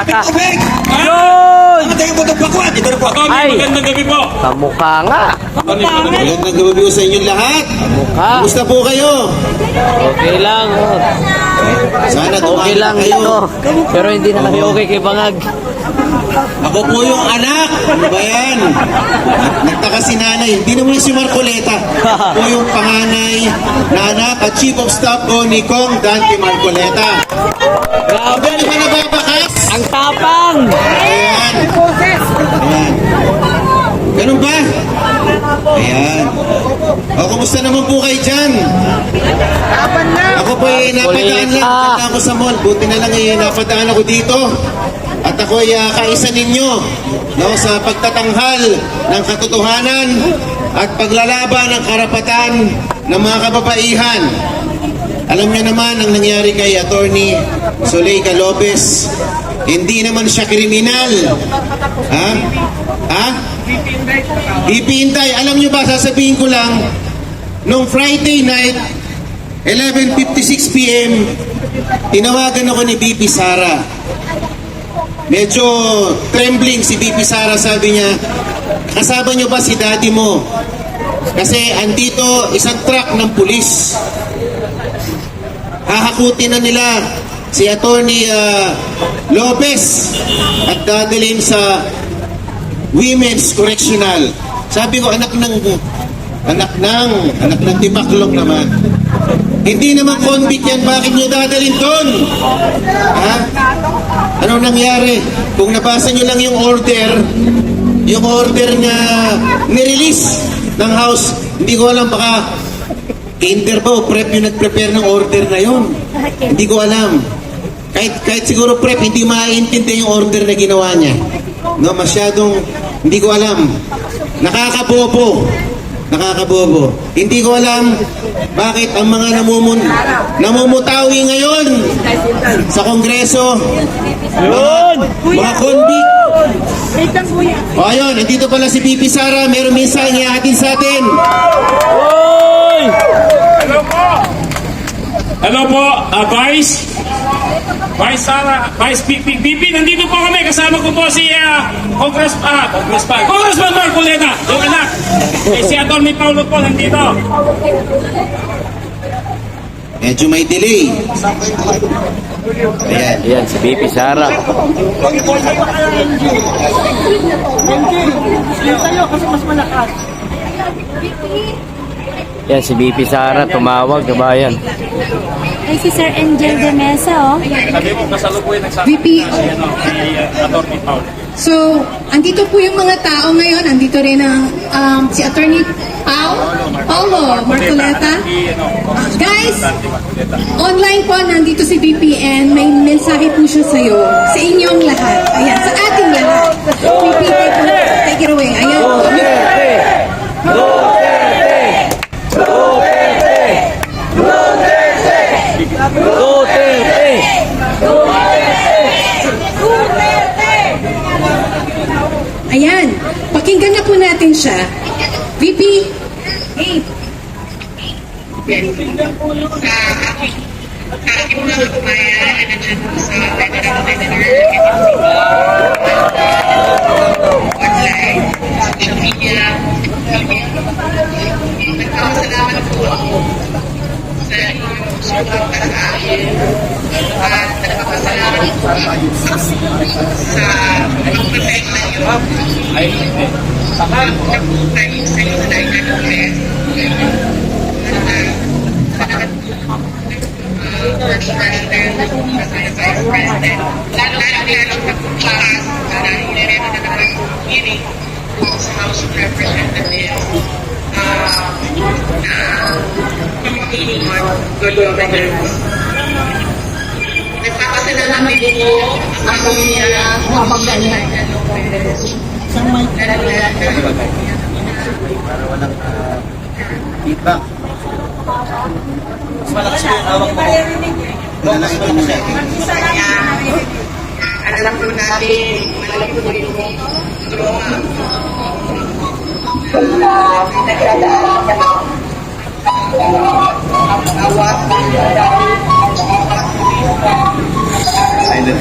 Tubig! Yun! Tayo mo itong bakwat! Ito na po. Ay! Magandang gabi po. Kamukha nga. Magandang gabi po sa inyong lahat. Kamukha. Kumusta po kayo? Okay lang. Oh. Sana Okay lang kayo. ito. Pero hindi na kami okay kay Bangag. Ako po yung anak. Ano ba yan? Nagtaka si nanay. Hindi naman si Marcoleta. Ako po yung panganay na anak at chief of staff ko ni Kong Dante Marcoleta. Grabe. Ano ba nababakas? Ang tapang! Ayan. Ayan. Ganun ba? Ayan. O, kumusta naman po kayo dyan? Ako po ay napadaan lang. Punta ako sa mall. Buti na lang ay napadaan ako dito. At ako ay kaisa ninyo, no, sa pagtatanghal ng katotohanan at paglalaban ng karapatan ng mga kababaihan. Alam niyo naman ang nangyari kay Attorney Zuleika Lopez. Hindi naman siya kriminal. Ha? Ha? BP Inday. Alam niyo ba, sasabihin ko lang, nung Friday night, 11:56 p.m., tinawagan ako ni BP Sara. Medyo trembling si BP Sara, sabi niya, kasama niyo ba si daddy mo? Kasi andito isang truck ng pulis. Hahakutin na nila si Attorney Lopez at dadalhin sa Women's Correctional. Sabi ko, anak ng tipaklong naman. Hindi naman convict yan, bakit nyo dadalhin doon? Ha? Ano nangyari? Kung nabasa nyo lang yung order na nirelease ng House, hindi ko alam, baka kinder ba o prep yung nag-prepare ng order na yun? Hindi ko alam. Kahit siguro prep, hindi maiintindi yung order na ginawa niya. No, masyadong, hindi ko alam. Nakakabobo. Hindi ko alam bakit ang mga namumutawi ngayon sa Kongreso, mga convict. O ayun, nandito pala si BP Sara, meron minsan ihahatid sa atin. Oy! Hello po, Vice Sara, Vice BP, nandito po kami. Kasama ko po si Congressman Marcoleta, yung anak. Si Atty. Paulo po nandito. Medyo may delay. Ayan. Ayan, si BP Sara. Yan, si BP Sara tumawag, kabayan. Ay, si Sir Angel de Mesa, oh. Sabi mo, kasalukuyan nagsasabi VP. si Atty. Paulo. So, andito po yung mga tao ngayon. Andito rin ang si Attorney Paulo Marcoleta. Guys, online po nandito si BPN. May mensahe po siya sa'yo. Sa inyong lahat. Ayan, sa ating lahat. VP, take it away. Ayan po. Ayan, pakinggan na po natin siya. VP, hey. Sa aking mga kabayan na nandiyan po sa Federal online, social media, nagpapasalamat po ako sa inyong suporta sa akin at nagpapasalamat po ako sa pagprotekta niyo tayo sa United States. First President, Vice President, lalo-lalo nagpupas dahil meron na naman hearing sa House of Representatives Committee on Good Governance. Nagpapasalamat din po ako niya mapagdalhan na Lopez. Para walang feedback. Malakas yung hawak mo. Malalaki mo natin. Alam po natin, alam po rin mo, nagdadaan ka na. Awat Silent.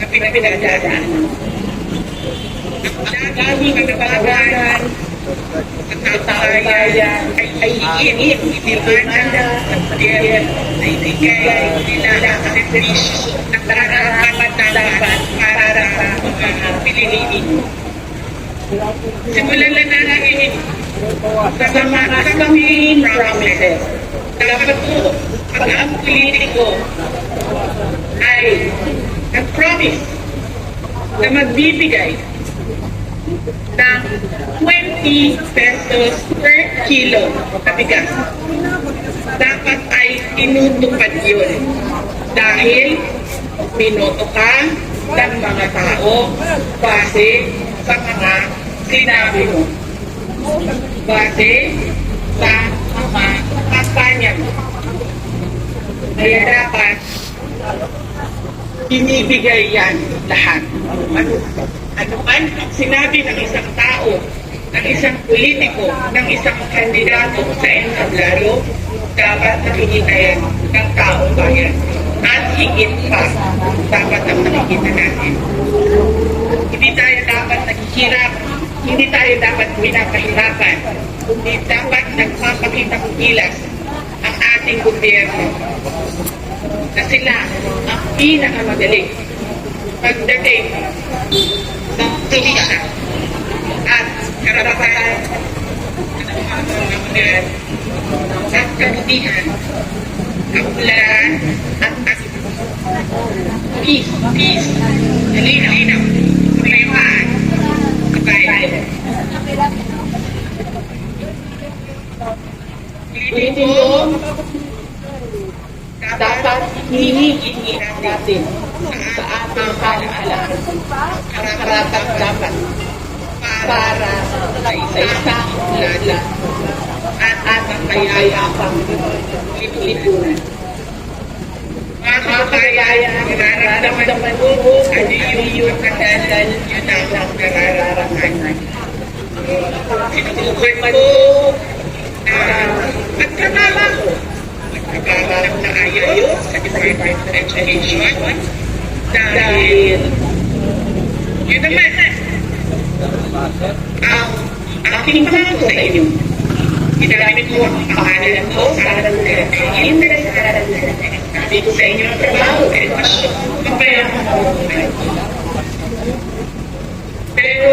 na pinagdadaan. Ang daming kababagan at kababayan ay iinit, itimanda at ibigay nila ang servisyo na dapat para sa mga Pilipino. Simulan na natin sa mga campaign promises. Dapat po, pag ang politiko ay nag-promise na magbibigay ng 20 pesos per kilo na bigas. Dapat ay tinutupad yun. Dahil binoto ka ng mga tao base sa mga sinabi mo. Base sa mga kampanya mo. Kaya dapat binibigay yan lahat. Ano man ang sinabi ng isang tao, ng isang politiko, ng isang kandidato sa entablado, dapat nakikita yan ng taong bayan. At higit pa, dapat ang nakikita natin. Hindi tayo dapat naghihirap, hindi tayo dapat pinapahirapan, kundi dapat nagpapakita ng gilas ang ating gobyerno na sila ang pinakamadali pagdating ng tulisya at karapatan ng mga mamamayan at kabutihan, kapularan at peace, nalinaw, kapayapaan, kabayan. Ito dapat hinihingi natin sa ating halahala karatang dapat para sa isa-isang lala at ating kayayapang lipunan. Mga kabayan, nararamdaman mo ano yung kadalan yun ang nararamdaman. Sinutukan mo at kasama ko nagkakaroon na ayos sa Department of Education dahil yun naman ang aking pangako sa inyo. Ginamit ko ang pangalan ko sa aral na hindi sa aral na sabi ko sa inyo ang trabaho, edukasyon, kapayaran ko. Pero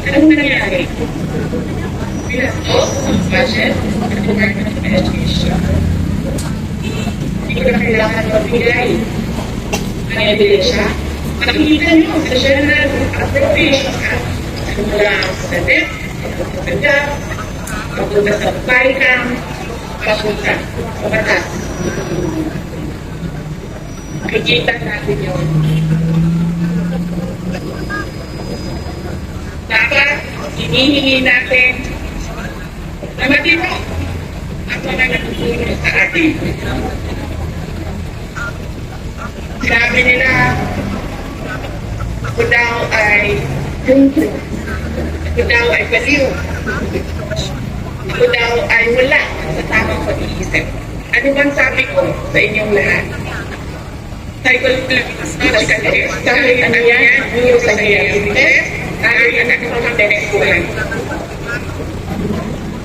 anong nangyari? Pinastos ang budget ng Department of Education. Hindi ko na kailangan magbigay ng ebidensya. Nakikita nyo sa General Appropriations Act mula sa DEP, sa DAP, papunta sa PAICAM, papunta sa batas. Nakikita natin yun. Dapat hinihingi natin na matino ang mga natutulong sa atin. Sabi nila, ako daw ay punto, ako daw ay baliw, ako daw ay wala sa tamang pag-iisip. Ano bang sabi ko sa inyong lahat? Psychological test. Kahit ano yan, psychological test, kahit anak ko ng test ko yan.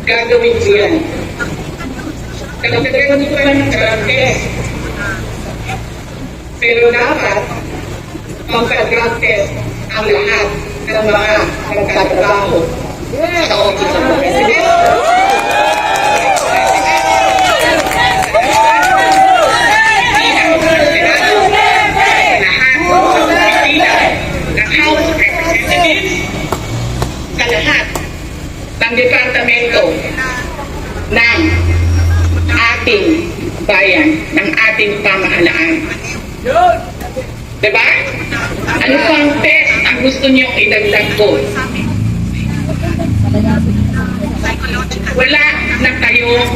Gagawin ko yan. Gagawin ko yan ng test. Pero dapat, magka-drug test ang lahat ng mga nagtatrabaho sa office ng President. Sa lahat ng departamento ng ating bayan, ng ating pamahalaan. Diba? Ano pang test ang gusto niyong idagdag ko? Wala na kayong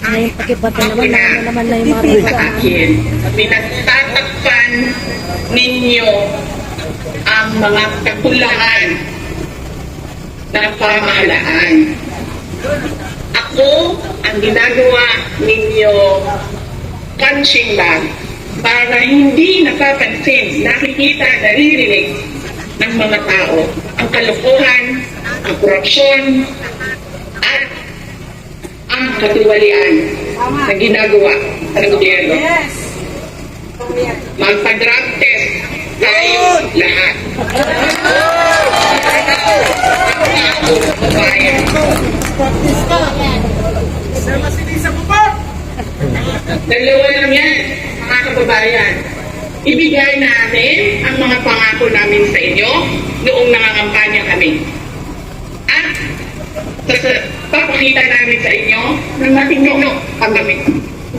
Ngayon, pakipata naman na yung mga sa akin. Pinagtatakpan ninyo ang mga kakulangan ng pamahalaan. Ako, ang ginagawa ninyo, punching bag, para hindi napapansin, nakikita, naririnig ng mga tao ang kalokohan, ang korupsyon, at ang katiwalian na ginagawa ng gobyerno. Magpa-drug test tayo lahat. Bayan. Dalawa lang yan, mga kababayan. Ibigay natin ang mga pangako namin sa inyo noong nangangampanya kami. At papakita namin sa inyo ng matino ang gamit.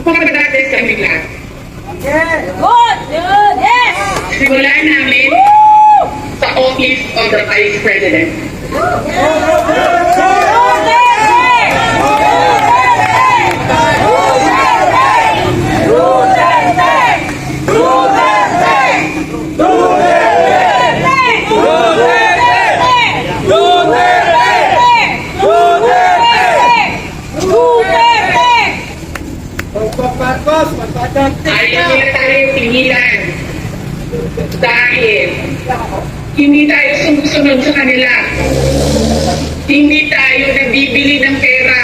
Pagkadates kami lahat. Yes! Simulan namin sa Office of the Vice President. Ayaw nila tayo tingilan dahil hindi tayo sumusunod sa kanila. Hindi tayo nagbibili ng pera.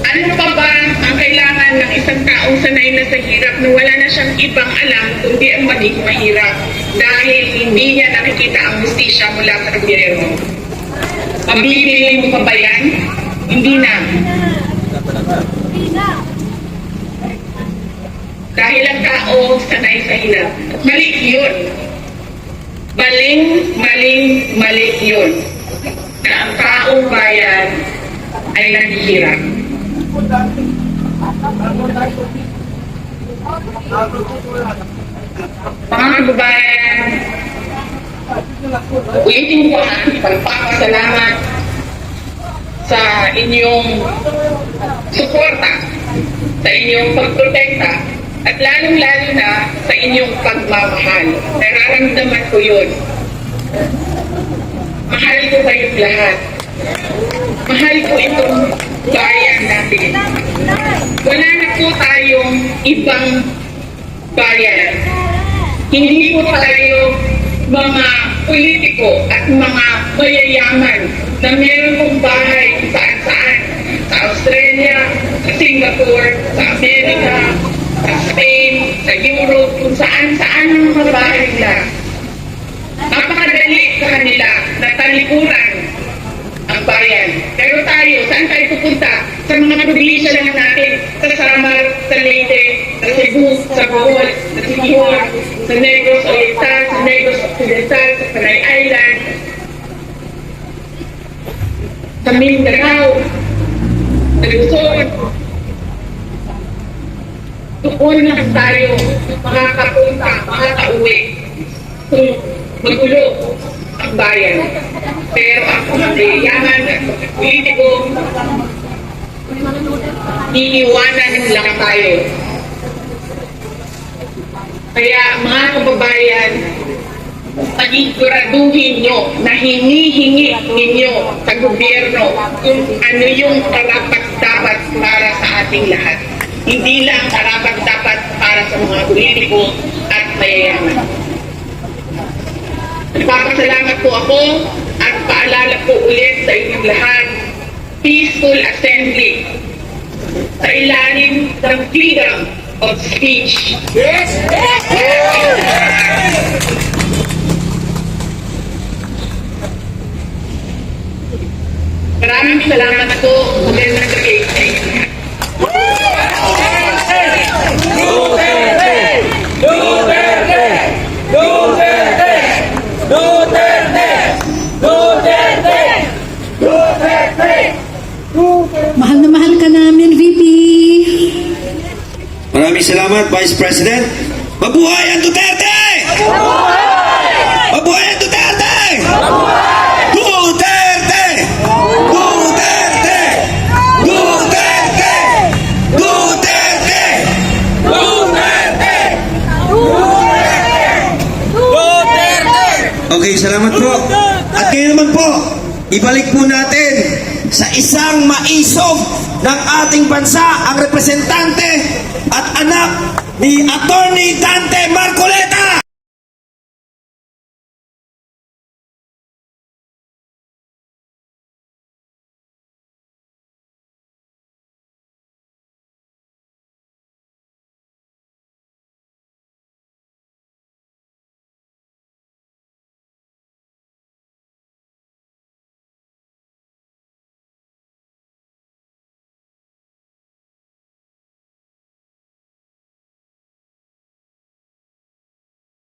Ano pa ba ang kailangan ng isang taong sanay na sa hirap na wala na siyang ibang alam kundi ang maging mahirap dahil hindi niya nakikita ang hustisya mula sa gobyerno? Mabibili mo pa ba yan? Hindi na. Dahil ang tao sanay sa hirap. Mali yun. Mali yun. Na ang taong bayan ay naghihirap. Mga kababayan, ulitin ko ang pagpapasalamat sa inyong suporta, sa inyong pagprotekta, at lalong-lalo na sa inyong pagmamahal. Nararamdaman ko yun. Mahal ko kayong lahat. Mahal ko itong bayan natin. Wala na po tayong ibang bayan. Hindi po tayo mga politiko at mga mayayaman na meron pong bahay saan-saan. Sa Australia, sa Singapore, sa Amerika, sa Spain, sa Europe, kung saan-saan ang mga bahay nila. Napakadali sa kanila na talikuran ang bayan. Pero tayo, saan tayo pupunta? Sa mga probinsya lang natin. Sa Samar, sa Leyte, sa Cebu, sa Bohol, sa Siquijor, sa Negros Oriental, sa Negros Occidental, sa Panay Island, sa Mindanao, sa Luzon. Doon lang tayo makakapunta, makakauwi. kung magulo ang bayan. Pero ang pagkayaman at pagkapolitiko, iiwanan lang tayo. Kaya mga kababayan, pagiguraduhin nyo na hinihingi ninyo sa gobyerno kung ano yung karapat-dapat para sa ating lahat. Hindi lang karapat-dapat para sa mga politiko at mayayaman. Nagpapasalamat po ako at paalala po ulit sa inyong lahat, peaceful assembly sa ilalim ng freedom of speech. Maraming salamat po. Magandang gabi sa inyo lahat. Mahal na mahal ka namin, VP. Maraming salamat, Vice President. Mabuhay ang Duterte! Mabuhay ang Duterte! Duterte! Duterte! Duterte! Duterte! Duterte! Okay, salamat po. At ngayon naman po, ibalik po natin sa isang maisog ng ating bansa ang representante at anak ni Attorney Dante Marcoleta!